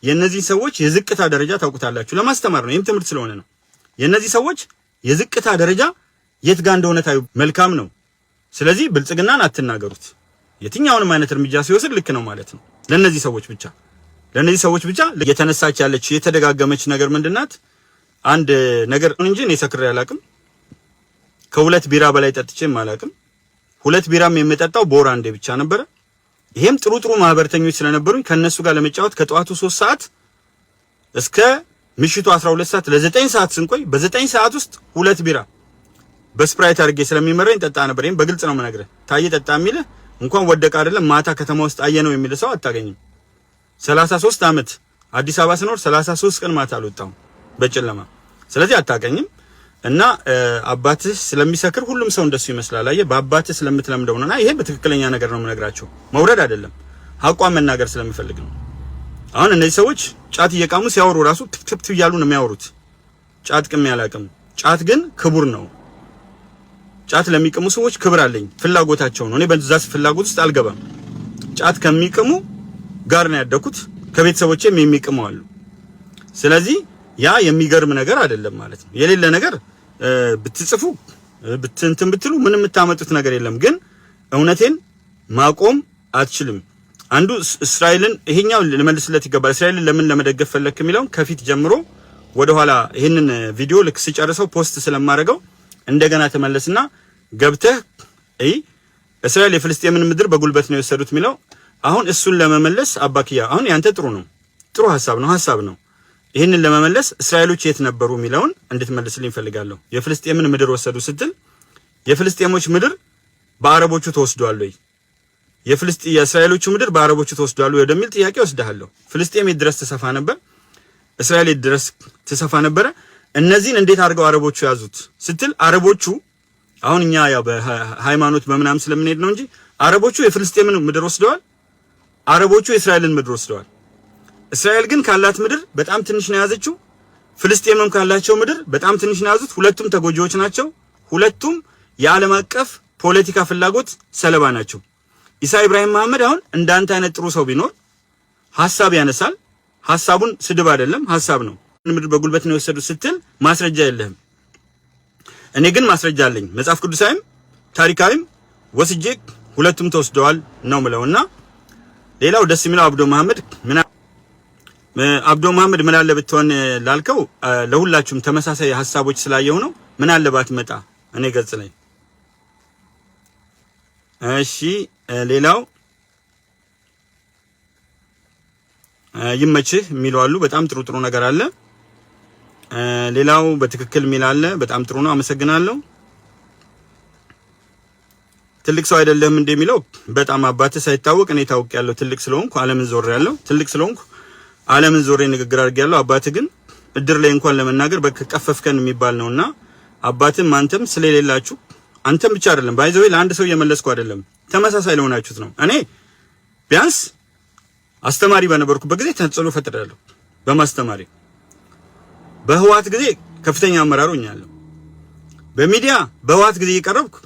የነዚህ ሰዎች የዝቅታ ደረጃ ታውቁታላችሁ። ለማስተማር ነው፣ ይሄም ትምህርት ስለሆነ ነው። የነዚህ ሰዎች የዝቅታ ደረጃ የት ጋር እንደሆነ ታዩ። መልካም ነው። ስለዚህ ብልጽግናን አትናገሩት። የትኛውንም አይነት እርምጃ ሲወስድ ልክ ነው ማለት ነው። ለነዚህ ሰዎች ብቻ የተነሳች ያለች የተደጋገመች ነገር ምንድናት? አንድ ነገር እንጂ እኔ ሰክሬ አላቅም። ከሁለት ቢራ በላይ ጠጥቼም አላቅም። ሁለት ቢራም የምጠጣው በወር አንዴ ብቻ ነበር። ይሄም ጥሩ ማህበርተኞች ስለነበሩኝ ከነሱ ጋር ለመጫወት ከጧቱ 3 ሰዓት እስከ ምሽቱ 12 ሰዓት ለ9 ሰዓት ስንቆይ በ9 ሰዓት ውስጥ ሁለት ቢራ በስፕራይት አድርጌ ስለሚመረኝ ጠጣ ነበር። ይሄም በግልጽ ነው የምነግርህ። ታየ ጠጣ የሚልህ እንኳን ወደቀ አይደለም ማታ ከተማ ውስጥ አየነው የሚል ሰው አታገኝም። 33 አመት አዲስ አበባ ስኖር 33 ቀን ማታ አልወጣሁም በጨለማ። ስለዚህ አታገኝም። እና አባትህ ስለሚሰክር ሁሉም ሰው እንደሱ ይመስላል። አየህ በአባትህ ስለምትለምደው ነውና ይሄ በትክክለኛ ነገር ነው የምነግራቸው። መውረድ አይደለም ሐቋን መናገር ስለምፈልግ ነው። አሁን እነዚህ ሰዎች ጫት እየቃሙ ሲያወሩ ራሱ ትክትክ እያሉ ነው የሚያወሩት። ጫት ቅም ያላቅም። ጫት ግን ክቡር ነው። ጫት ለሚቅሙ ሰዎች ክብር አለኝ። ፍላጎታቸው ነው። እኔ በዛ ፍላጎት ውስጥ አልገባም። ጫት ከሚቅሙ ጋር ነው ያደኩት። ከቤተሰቦቼም የሚቅሙ አሉ። ስለዚህ ያ የሚገርም ነገር አይደለም ማለት ነው። የሌለ ነገር ብትጽፉ ብትንትን ብትሉ ምንም የምታመጡት ነገር የለም። ግን እውነቴን ማቆም አትችልም። አንዱ እስራኤልን ይሄኛው ለመልስለት ይገባል። እስራኤልን ለምን ለመደገፍ ፈለክ የሚለውን ከፊት ጀምሮ ወደ ኋላ ይሄንን ቪዲዮ ልክ ሲጨርሰው ፖስት ስለማደርገው እንደገና ተመለስና ገብተህ እስራኤል የፍልስጤምን ምድር በጉልበት ነው የወሰዱት የሚለው አሁን እሱን ለመመለስ አባክያ አሁን ያንተ ጥሩ ሐሳብ ነው። ይሄንን ለመመለስ እስራኤሎች የት ነበሩ የሚለውን እንድትመልስልኝ ፈልጋለሁ። የፍልስጤምን ምድር ወሰዱ ስትል የፍልስጤሞች ምድር በአረቦቹ ተወስዷል ወይ? የእስራኤሎቹ ምድር በአረቦቹ ተወስዷል ወይ ወደሚል ጥያቄ ወስደሃለሁ። ፍልስጤም የት ድረስ ተሰፋ ነበር? እስራኤል የት ድረስ ተሰፋ ነበረ? እነዚህን እንዴት አድርገው አረቦቹ ያዙት ስትል አረቦቹ አሁን እኛ ያው በሃይማኖት በመናም ስለምንሄድ ነው እንጂ አረቦቹ የፍልስጤምን ምድር ወስደዋል። አረቦቹ የእስራኤልን ምድር ወስደዋል። እስራኤል ግን ካላት ምድር በጣም ትንሽ ነው ያዘችው። ፍልስጤምም ካላቸው ምድር በጣም ትንሽ ነው ያዙት። ሁለቱም ተጎጂዎች ናቸው። ሁለቱም የዓለም አቀፍ ፖለቲካ ፍላጎት ሰለባ ናቸው። ኢሳ ኢብራሂም መሐመድ አሁን እንዳንተ አይነት ጥሩ ሰው ቢኖር ሐሳብ ያነሳል። ሐሳቡን ስድብ አይደለም ሐሳብ ነው። ምድር በጉልበት ነው የወሰዱት ስትል ማስረጃ የለህም። እኔ ግን ማስረጃ አለኝ። መጽሐፍ ቅዱሳዊም ታሪካዊም ወስጄ ሁለቱም ተወስደዋል ነው ምለውና ሌላው ደስ የሚለው አብዶ መሐመድ ምን አለ ብትሆን ላልከው ለሁላችሁም ተመሳሳይ ሐሳቦች ስላየው ነው። ምን አለ ባትመጣ እኔ ገጽ ላይ እሺ። ሌላው ይመችህ የሚለው አሉ። በጣም ጥሩ ነገር አለ። ሌላው በትክክል የሚል አለ። በጣም ጥሩ ነው። አመሰግናለሁ። ትልቅ ሰው አይደለም እንደሚለው በጣም አባትህ ሳይታወቅ እኔ ታውቂያለሁ። ትልቅ ስለሆንኩ ዓለምን ዞሬያለሁ። ትልቅ ስለሆንኩ ዓለምን ዞሬ ንግግር አድርጌያለሁ። አባትህ ግን እድር ላይ እንኳን ለመናገር በከፈፍከን የሚባል ነውና አባትም አንተም ስለሌላችሁ አንተም ብቻ አይደለም ባይዘው ለአንድ ሰው እየመለስኩ አይደለም ተመሳሳይ ለሆናችሁት ነው። እኔ ቢያንስ አስተማሪ በነበርኩበት ጊዜ ተጽዕኖ ፈጥሬያለሁ። በማስተማሪ በህዋት ጊዜ ከፍተኛ አመራር ሆኛለሁ። በሚዲያ በህዋት ጊዜ እየቀረብኩ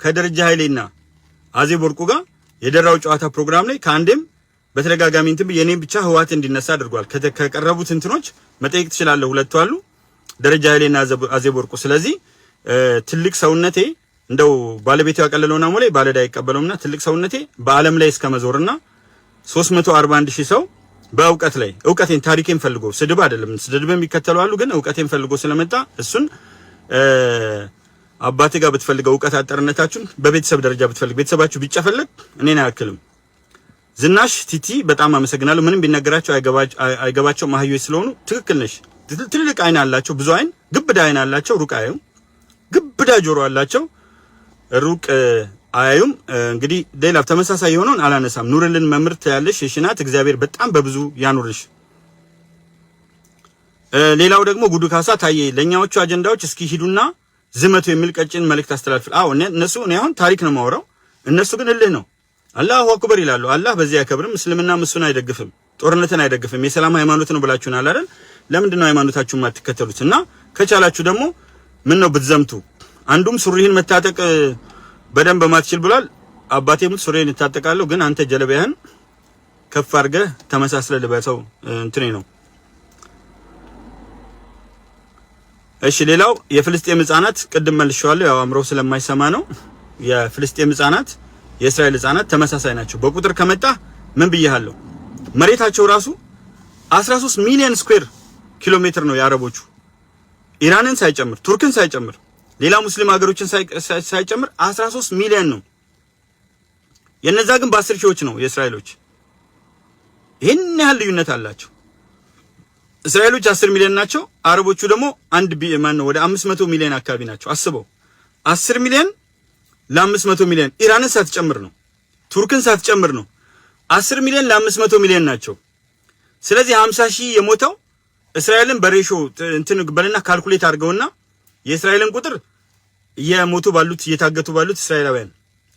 ከደረጃ ኃይሌና አዜብ ወርቁ ጋር የደራው ጨዋታ ፕሮግራም ላይ ከአንዴም በተደጋጋሚ እንትን የኔን ብቻ ህዋት እንዲነሳ አድርጓል። ከቀረቡት እንትኖች መጠየቅ ትችላለህ። ሁለቱ አሉ ደረጃ ኃይሌና አዜብ ወርቁ። ስለዚህ ትልቅ ሰውነቴ እንደው ባለቤቱ ያቀለለውና ሞላይ ባለዳ አይቀበለውምና ትልቅ ሰውነቴ በአለም ላይ እስከመዞርና 341,000 ሰው በእውቀት ላይ እውቀቴን ታሪኬን ፈልጎ ስድብ አይደለም ስድብም የሚከተሉ አሉ። ግን እውቀቴን ፈልጎ ስለመጣ እሱን አባቴ ጋር ብትፈልገው እውቀት አጠርነታችሁን በቤተሰብ ደረጃ ብትፈልግ ቤተሰባችሁ ቢጨፈለቅ እኔን አያክልም። ዝናሽ ቲቲ በጣም አመሰግናለሁ። ምንም ቢነገራቸው አይገባቸው ማህዮች ስለሆኑ ትክክል ነሽ። ትልቅ አይን አላቸው፣ ብዙ አይን፣ ግብዳ አይን አላቸው፣ ሩቅ አያዩም። ግብዳ ጆሮ አላቸው፣ ሩቅ አያዩም። እንግዲህ ሌላ ተመሳሳይ የሆነውን አላነሳም። ኑርልን መምርት ያለሽ የሽናት እግዚአብሔር በጣም በብዙ ያኑርሽ። ሌላው ደግሞ ጉዱ ካሳ ታዬ ለኛዎቹ አጀንዳዎች እስኪ ሂዱና ዝመቱ የሚል ቀጭን መልእክት አስተላልፍ። አዎ እነሱ እኔ አሁን ታሪክ ነው የማወራው፣ እነሱ ግን እልህ ነው። አላሁ አክበር ይላሉ። አላህ በዚህ ያከብርም። እስልምና እሱን አይደግፍም፣ ጦርነትን አይደግፍም። የሰላም ሃይማኖት ነው ብላችሁናል አይደል? ለምንድን ነው ሃይማኖታችሁን ማትከተሉት? እና ከቻላችሁ ደግሞ ምን ነው ብትዘምቱ። አንዱም ሱሪህን መታጠቅ በደንብ ማትችል ብሏል። አባቴ ሙት ሱሪህን ይታጠቃለሁ፣ ግን አንተ ጀለቢያህን ከፍ አድርገህ ተመሳስለ ልበሰው እንትኔ ነው። እሺ ሌላው የፍልስጤም ህፃናት ቅድም መልሼዋለሁ፣ ያው አምሮ ስለማይሰማ ነው። የፍልስጤም ህፃናት የእስራኤል ህፃናት ተመሳሳይ ናቸው። በቁጥር ከመጣ ምን ብያለሁ? መሬታቸው ራሱ 13 ሚሊዮን ስኩዌር ኪሎ ሜትር ነው የአረቦቹ፣ ኢራንን ሳይጨምር ቱርክን ሳይጨምር ሌላ ሙስሊም ሀገሮችን ሳይጨምር 13 ሚሊዮን ነው። የነዛ ግን በ10 ሺዎች ነው የእስራኤሎች። ይሄን ያህል ልዩነት አላቸው። እስራኤሎች 10 ሚሊዮን ናቸው፣ አረቦቹ ደግሞ ወደ 500 ሚሊዮን አካባቢ ናቸው። አስበው 10 ሚሊዮን ለ500 ሚሊዮን ኢራንን ሳትጨምር ነው፣ ቱርክን ሳትጨምር ነው። 10 ሚሊዮን ለ500 ሚሊዮን ናቸው። ስለዚህ 50 ሺህ የሞተው እስራኤልን በሬሾ እንትን በለና ካልኩሌት አድርገውና የእስራኤልን ቁጥር እየሞቱ ባሉት እየታገቱ ባሉት እስራኤላውያን።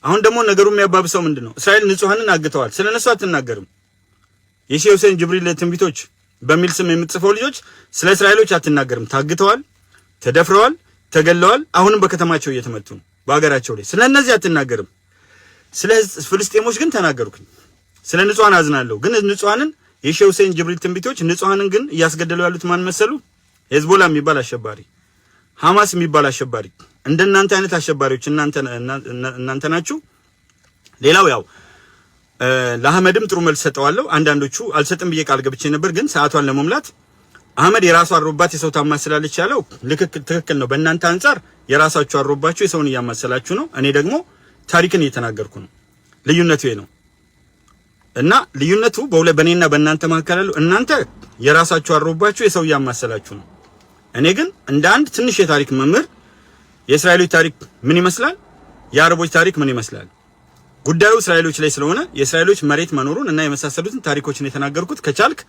አሁን ደግሞ ነገሩ የሚያባብሰው ምንድነው? እስራኤል ንጹሃንን አግተዋል። ስለነሱ አትናገርም። የሼህ ሁሴን ጅብሪል ትንቢቶች በሚል ስም የምትጽፈው ልጆች ስለ እስራኤሎች አትናገርም። ታግተዋል፣ ተደፍረዋል፣ ተገለዋል። አሁንም በከተማቸው እየተመቱ ነው በአገራቸው ላይ። ስለነዚህ አትናገርም። ስለ ፍልስጤሞች ግን ተናገርኩኝ። ስለ ንጹሃን አዝናለሁ። ግን ንጹሃንን የሼህ ሁሴን ጅብሪል ትንቢቶች ንጹሃንን ግን እያስገደሉ ያሉት ማን መሰሉ? ሄዝቦላ የሚባል አሸባሪ፣ ሐማስ የሚባል አሸባሪ። እንደናንተ አይነት አሸባሪዎች እናንተ ናችሁ። ሌላው ያው ለአህመድም ጥሩ መልስ ሰጠዋለሁ። አንዳንዶቹ አልሰጥም ብዬ ቃል ገብቼ ነበር፣ ግን ሰዓቷን ለመሙላት አህመድ የራሱ አሮባት የሰው ታማስላለች ያለው ትክክል ነው። በእናንተ አንፃር የራሳችሁ አሮባችሁ የሰውን እያማሰላችሁ ነው። እኔ ደግሞ ታሪክን እየተናገርኩ ነው። ልዩነቱ ይሄ ነው እና ልዩነቱ በእኔና በእናንተ መካከል ያለው እናንተ የራሳችሁ አሮባችሁ የሰው እያማሰላችሁ ነው። እኔ ግን እንደ አንድ ትንሽ የታሪክ መምህር የእስራኤሎች ታሪክ ምን ይመስላል፣ የአረቦች ታሪክ ምን ይመስላል፣ ጉዳዩ እስራኤሎች ላይ ስለሆነ የእስራኤሎች መሬት መኖሩን እና የመሳሰሉትን ታሪኮችን የተናገርኩት ከቻልክ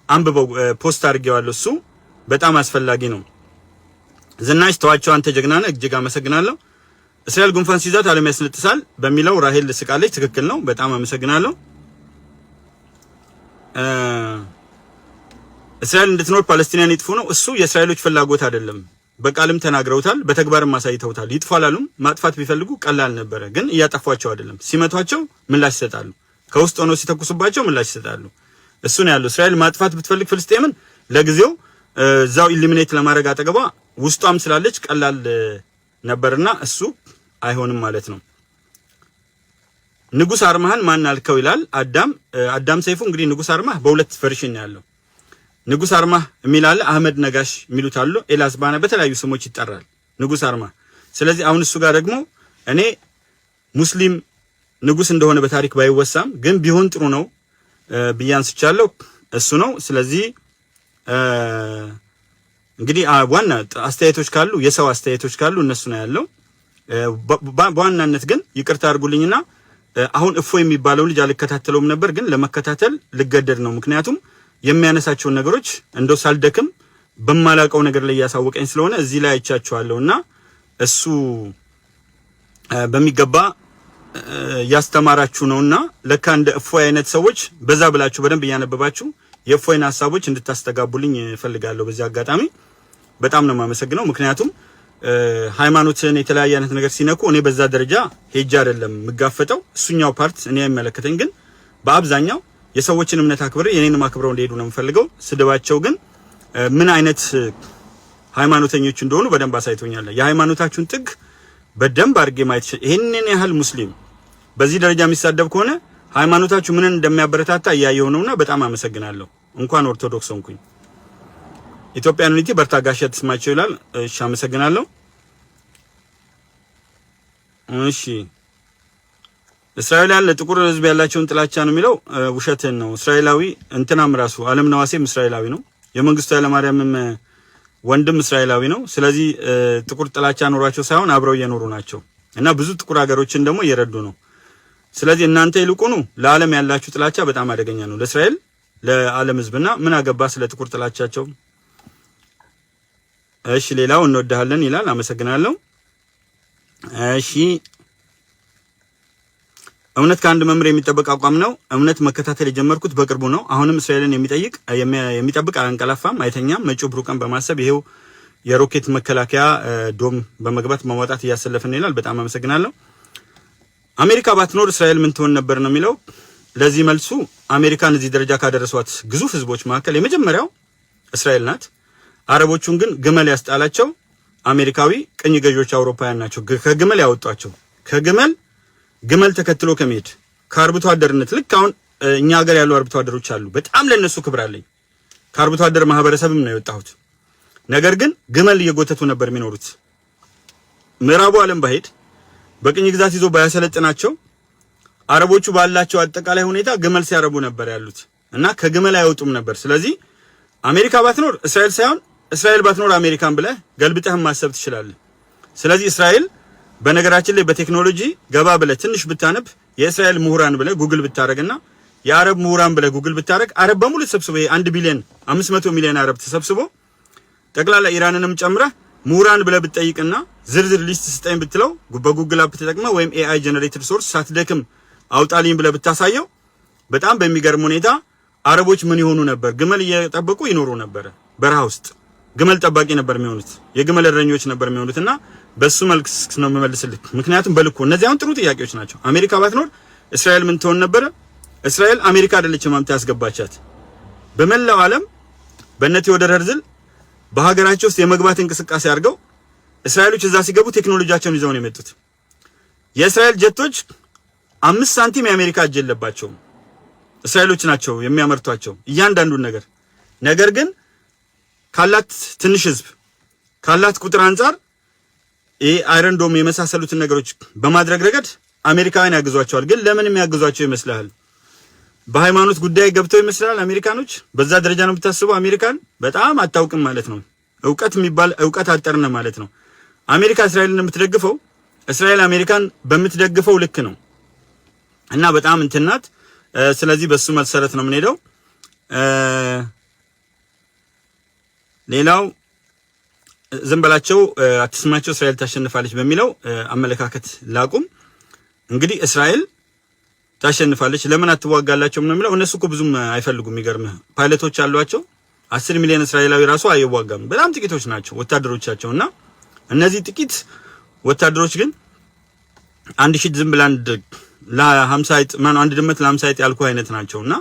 አንብበው፣ ፖስት አድርጌዋለሁ። እሱ በጣም አስፈላጊ ነው። ዝናሽ ተዋቸው፣ አንተ ጀግና ነህ፣ እጅግ አመሰግናለሁ። እስራኤል ጉንፋን ሲይዛት ዓለም ያስነጥሳል በሚለው ራሄል ስቃለች። ትክክል ነው። በጣም አመሰግናለሁ። እስራኤል እንድትኖር ፓለስቲናን ይጥፉ ነው። እሱ የእስራኤሎች ፍላጎት አይደለም። በቃልም ተናግረውታል፣ በተግባርም አሳይተውታል። ይጥፉ አላሉም። ማጥፋት ቢፈልጉ ቀላል ነበረ፣ ግን እያጠፏቸው አይደለም። ሲመቷቸው ምላሽ ይሰጣሉ። ከውስጥ ሆነው ሲተኩሱባቸው ምላሽ ይሰጣሉ። እሱ ነው ያለው። እስራኤል ማጥፋት ብትፈልግ ፍልስጤምን ለጊዜው እዛው ኢሊሚኔት ለማድረግ አጠገቧ ውስጧም ስላለች ቀላል ነበርና እሱ አይሆንም ማለት ነው። ንጉስ አርማህን ማን አልከው ይላል አዳም ሰይፉ። እንግዲህ ንጉስ አርማህ በሁለት ቨርሽን ያለው ንጉስ አርማህ የሚል አለ፣ አህመድ ነጋሽ የሚሉት አሉ፣ ኤላስ ባና በተለያዩ ስሞች ይጠራል ንጉስ አርማህ። ስለዚህ አሁን እሱ ጋር ደግሞ እኔ ሙስሊም ንጉስ እንደሆነ በታሪክ ባይወሳም ግን ቢሆን ጥሩ ነው ብያንስቻለሁ። እሱ ነው። ስለዚህ እንግዲህ ዋና አስተያየቶች ካሉ የሰው አስተያየቶች ካሉ እነሱ ነው ያለው። በዋናነት ግን ይቅርታ አድርጉልኝና አሁን እፎ የሚባለው ልጅ አልከታተለውም ነበር፣ ግን ለመከታተል ልገደድ ነው። ምክንያቱም የሚያነሳቸውን ነገሮች እንደው ሳልደክም በማላቀው ነገር ላይ ያሳወቀኝ ስለሆነ እዚህ ላይ አይቻቸዋለሁና እሱ በሚገባ ያስተማራችሁ ነውና ለካ እንደ እፎይ አይነት ሰዎች በዛ ብላችሁ በደንብ እያነበባችሁ የእፎይን ሐሳቦች እንድታስተጋቡልኝ እፈልጋለሁ። በዚህ አጋጣሚ በጣም ነው የማመሰግነው። ምክንያቱም ሃይማኖትን የተለያየ አይነት ነገር ሲነኩ እኔ በዛ ደረጃ ሄጄ አይደለም የምጋፈጠው። እሱኛው ፓርት እኔ አይመለከተኝ፣ ግን በአብዛኛው የሰዎችን እምነት አክብሬ የኔንም አክብረው እንዲሄዱ ነው የምፈልገው። ስድባቸው ግን ምን አይነት ሃይማኖተኞች እንደሆኑ በደንብ አሳይቶኛል። የሃይማኖታችሁን ጥግ በደንብ አድርጌ ማየት ይሄንን ያህል ሙስሊም በዚህ ደረጃ የሚሳደብ ከሆነ ሃይማኖታችሁ ምን እንደሚያበረታታ እያየሁ ነውና በጣም አመሰግናለሁ። እንኳን ኦርቶዶክስ ሆንኩኝ። ኢትዮጵያን ዩኒቲ በርታ ጋሻ ተስማቸው ይላል። እሺ አመሰግናለሁ። እሺ እስራኤላውያን ለጥቁር ህዝብ ያላቸውን ጥላቻ ነው የሚለው ውሸትን ነው። እስራኤላዊ እንትናም ራሱ ዓለም ነዋሴም እስራኤላዊ ነው። የመንግስቱ ኃይለማርያምም ወንድም እስራኤላዊ ነው። ስለዚህ ጥቁር ጥላቻ ኖሯቸው ሳይሆን አብረው እየኖሩ ናቸው እና ብዙ ጥቁር ሀገሮችን ደግሞ እየረዱ ነው። ስለዚህ እናንተ ይልቁኑ ለዓለም ያላችሁ ጥላቻ በጣም አደገኛ ነው። ለእስራኤል ለዓለም ህዝብና ምን አገባ ስለ ጥቁር ጥላቻቸው። እሺ ሌላው እንወድሃለን ይላል። አመሰግናለሁ። እሺ እምነት ከአንድ መምህር የሚጠበቅ አቋም ነው። እምነት መከታተል የጀመርኩት በቅርቡ ነው። አሁንም እስራኤልን የሚጠብቅ አያንቀላፋም፣ አይተኛም። መጪው ብሩህ ቀን በማሰብ ይሄው የሮኬት መከላከያ ዶም በመግባት ማውጣት እያሰለፈን ይላል። በጣም አመሰግናለሁ። አሜሪካ ባትኖር እስራኤል ምን ትሆን ነበር ነው የሚለው። ለዚህ መልሱ አሜሪካን እዚህ ደረጃ ካደረሷት ግዙፍ ህዝቦች መካከል የመጀመሪያው እስራኤል ናት። አረቦቹን ግን ግመል ያስጣላቸው አሜሪካዊ ቅኝ ገዢዎች አውሮፓውያን ናቸው። ከግመል ያወጧቸው ግመል ተከትሎ ከመሄድ ከአርብቶ አደርነት ልክ አሁን እኛ ሀገር ያሉ አርብቶ አደሮች አሉ። በጣም ለነሱ ክብር አለኝ። ከአርብቶ አደር ማህበረሰብም ነው የወጣሁት። ነገር ግን ግመል እየጎተቱ ነበር የሚኖሩት። ምዕራቡ ዓለም ባሄድ በቅኝ ግዛት ይዞ ባያሰለጥናቸው አረቦቹ ባላቸው አጠቃላይ ሁኔታ ግመል ሲያረቡ ነበር ያሉት እና ከግመል አይወጡም ነበር። ስለዚህ አሜሪካ ባትኖር እስራኤል ሳይሆን እስራኤል ባትኖር አሜሪካን ብለህ ገልብጠህ ማሰብ ትችላለህ። ስለዚህ እስራኤል በነገራችን ላይ በቴክኖሎጂ ገባ ብለህ ትንሽ ብታነብ የእስራኤል ምሁራን ብለህ ጉግል ብታረግና የአረብ ምሁራን ብለህ ጉግል ብታረግ አረብ በሙሉ ተሰብስቦ 1 ቢሊዮን 500 ሚሊዮን አረብ ተሰብስቦ ጠቅላላ ኢራንንም ጨምረህ ምሁራን ብለህ ብትጠይቅና ዝርዝር ሊስት ስጠኝ ብትለው በጉግል አፕ ተጠቅመህ ወይም ኤአይ ጀነሬትድ ሶርስ ሳትደክም አውጣልኝ ብለህ ብታሳየው በጣም በሚገርም ሁኔታ አረቦች ምን ይሆኑ ነበር? ግመል እየጠበቁ ይኖሩ ነበር። በረሃ ውስጥ ግመል ጠባቂ ነበር የሚሆኑት፣ የግመል እረኞች ነበር የሚሆኑትና በሱ መልክ ነው የምመልስልህ። ምክንያቱም በልኩ እነዚህ አሁን ጥሩ ጥያቄዎች ናቸው። አሜሪካ ባትኖር እስራኤል ምን ትሆን ነበር? እስራኤል አሜሪካ አይደለችም አምታ ያስገባቻት። በመላው ዓለም በእነ ቴዎዶር ሄርዝል በሀገራቸው ውስጥ የመግባት እንቅስቃሴ አድርገው እስራኤሎች እዛ ሲገቡ ቴክኖሎጂያቸውን ይዘው ነው የመጡት። የእስራኤል ጀቶች 5 ሳንቲም የአሜሪካ እጅ የለባቸውም። እስራኤሎች ናቸው የሚያመርቷቸው እያንዳንዱን ነገር ግን ካላት ትንሽ ህዝብ ካላት ቁጥር አንፃር አይረን ዶም የመሳሰሉትን ነገሮች በማድረግ ረገድ አሜሪካውያን ያግዟቸዋል። ግን ለምን የሚያግዟቸው ይመስላል? በሃይማኖት ጉዳይ ገብተው ይመስላል አሜሪካኖች? በዛ ደረጃ ነው የምታስበው? አሜሪካን በጣም አታውቅም ማለት ነው። እውቀት የሚባል እውቀት አጠርነ ማለት ነው። አሜሪካ እስራኤልን የምትደግፈው እስራኤል አሜሪካን በምትደግፈው ልክ ነው እና በጣም እንትናት። ስለዚህ በሱ መሰረት ነው የምንሄደው። ሌላው ዝም በላቸው አትስማቸው እስራኤል ታሸንፋለች በሚለው አመለካከት ላቁም። እንግዲህ እስራኤል ታሸንፋለች ለምን አትዋጋላቸው ነው የሚለው። እነሱ እኮ ብዙም አይፈልጉም። የሚገርምህ ፓይለቶች አሏቸው 10 ሚሊዮን እስራኤላዊ ራሱ አይዋጋም። በጣም ጥቂቶች ናቸው ወታደሮቻቸውና እነዚህ ጥቂት ወታደሮች ግን 1000 ዝም ብላ ለ50 አይጥ ማን አንድ ድመት ለ50 አይጥ ያልኩ አይነት ናቸውና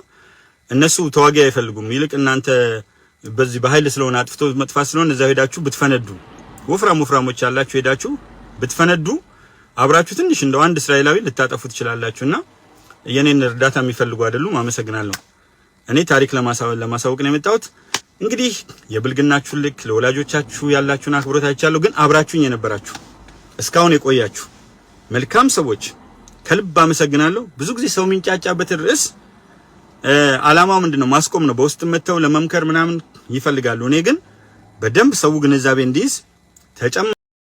እነሱ ተዋጊ አይፈልጉም። ይልቅ እናንተ በዚህ በኃይል ስለሆነ አጥፍቶ መጥፋት ስለሆነ እዛው ሄዳችሁ ብትፈነዱ ወፍራሞች ያላችሁ ሄዳችሁ ብትፈነዱ አብራችሁ ትንሽ እንደው አንድ እስራኤላዊ ልታጠፉ ትችላላችሁና የኔን እርዳታ የሚፈልጉ አይደሉም። አመሰግናለሁ። እኔ ታሪክ ለማሳወቅ ነው የመጣሁት። እንግዲህ የብልግናችሁ ልክ ለወላጆቻችሁ ያላችሁን አክብሮት አይቻለሁ። ግን አብራችሁኝ የነበራችሁ እስካሁን የቆያችሁ መልካም ሰዎች ከልብ አመሰግናለሁ። ብዙ ጊዜ ሰው የሚንጫጫበት ርዕስ አላማው ምንድነው? ማስቆም ነው። በውስጥ መተው ለመምከር ምናምን ይፈልጋሉ። እኔ ግን በደንብ ሰው ግንዛቤ እንዲይዝ